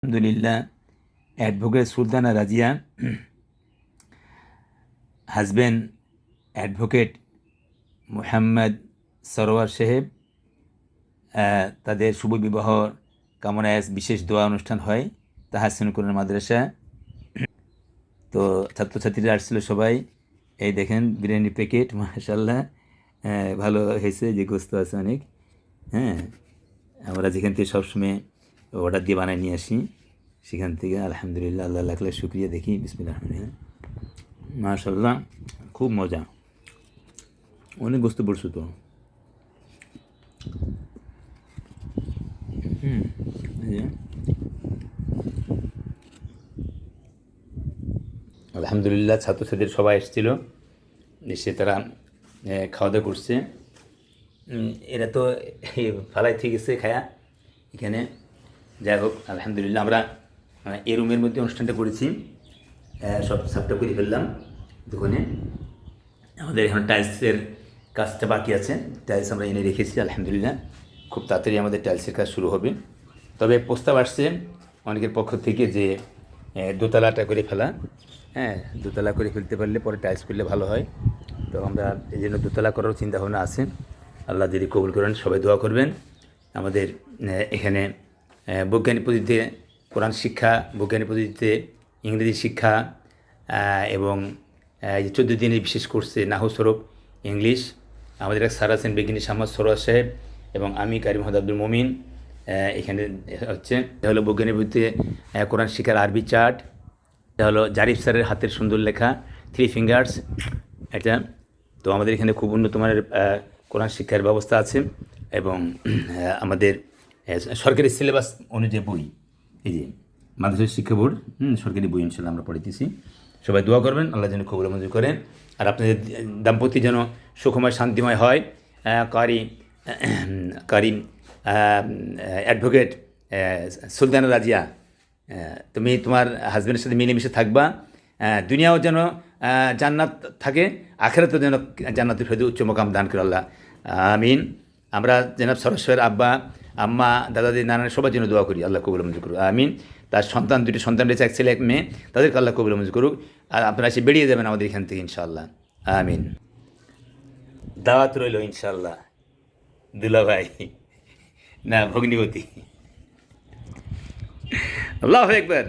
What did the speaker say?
আলহামদুলিল্লাহ, advocate Sultana Razia, husband advocate Mohammad Sarwar সাহেব, তাদের শুভ বিবাহ কামনায় বিশেষ দোয়া অনুষ্ঠান হয় তাহসিন কোরআন মাদ্রাসা। তো ছাত্রছাত্রীরা আসছিল সবাই। এই দেখেন বিরিয়ানি প্যাকেট, মাশাআল্লাহ, ভালো হয়েছে, যে গোস্ত আছে অনেক। হ্যাঁ, আমরা যেখান থেকে সবসময় অর্ডার দিয়ে বানায় নিয়ে আসি সেখান থেকে আলহামদুলিল্লাহ, আল্লাহ লাখ লাখ শুক্রিয়া। দেখি বিসমিল্লাহ রহমানির রহিম, মাশাআল্লাহ, খুব মজা, অনেক গোস্ত পড়ছে তো। আলহামদুলিল্লাহ, ছাত্রছাত্রীর সবাই এসেছিল, এসে তারা খাওয়া দাওয়া করছে। এরা তো ফালাই থেকে গেছে খায়া এখানে। যাই হোক, আলহামদুলিল্লাহ, আমরা এই রুমের মধ্যে অনুষ্ঠানটা করেছি, সব সাপটা করে ফেললাম দোকানে। আমাদের এখন টাইলসের কাজটা বাকি আছে, টাইলস আমরা এনে রেখেছি। আলহামদুলিল্লাহ, খুব তাড়াতাড়ি আমাদের টাইলসের কাজ শুরু হবে। তবে প্রস্তাব আসছে অনেকের পক্ষ থেকে যে দোতলাটা করে ফেলা। হ্যাঁ, দোতলা করে ফেলতে পারলে পরে টাইলস করলে ভালো হয়। তো আমরা এই জন্য দোতলা করারও চিন্তাভাবনা আছে। আল্লাহ যদি কবুল করেন, সবাই দোয়া করবেন। আমাদের এখানে বৈজ্ঞানিক পদ্ধতিতে কোরআন শিক্ষা, বৈজ্ঞানিক পদ্ধতিতে ইংরেজি শিক্ষা, এবং এই যে 14 দিনের বিশেষ কোর্সে নাহু সরফ ইংলিশ, আমাদের এক স্যার আছেন বিজ্ঞানী সাম্মাদ সরোয়ার সাহেব, এবং আমি কারি মোহাম্মদ আব্দুল মমিন। এখানে হচ্ছে এটা হলো বৈজ্ঞানিক পদ্ধতিতে কোরআন শিক্ষার আরবি চার্ট, এটা হলো জারিফ স্যারের হাতের সুন্দর লেখা 3 ফিঙ্গার্স এটা। তো আমাদের এখানে খুব উন্নত মানের কোরআন শিক্ষার ব্যবস্থা আছে, এবং আমাদের সরকারি সিলেবাস অনুযায়ী বই, এই যে মাদ্রাসা শিক্ষা বোর্ড সরকারি বই ইনশাল্লাহ আমরা পড়াইতেছি। সবাই দোয়া করবেন, আল্লাহ যেন কবুল মঞ্জুর করেন, আর আপনাদের দাম্পত্য যেন সুখময় শান্তিময় হয়। কারি অ্যাডভোকেট সুলতানা রাজিয়া, তুমি তোমার হাজব্যান্ডের সাথে মিলেমিশে থাকবা, দুনিয়াও যেন জান্নাত থাকে, আখেরাতেও যেন জান্নাতের ফেরদৌস উচ্চ মোকাম দান করে আল্লাহ, আমিন। আমরা জনাব সরস্বরের আব্বা আম্মা দাদা দিদি নানা সবার জন্য দোয়া করি, আল্লাহ কবুল মঞ্জুর করুক, আমিন। তার সন্তান, দুটি সন্তান রয়েছে, এক ছেলে এক মেয়ে, তাদেরকে আল্লাহ কবুল মঞ্জুর করুক। আর আপনারা এসে বেরিয়ে যাবেন আমাদের এখান থেকে ইনশাআল্লাহ, আমিন। দাওয়াত রইল ইনশাআল্লাহ, দুলা ভাই না ভগ্নিপতি। আল্লাহু আকবার।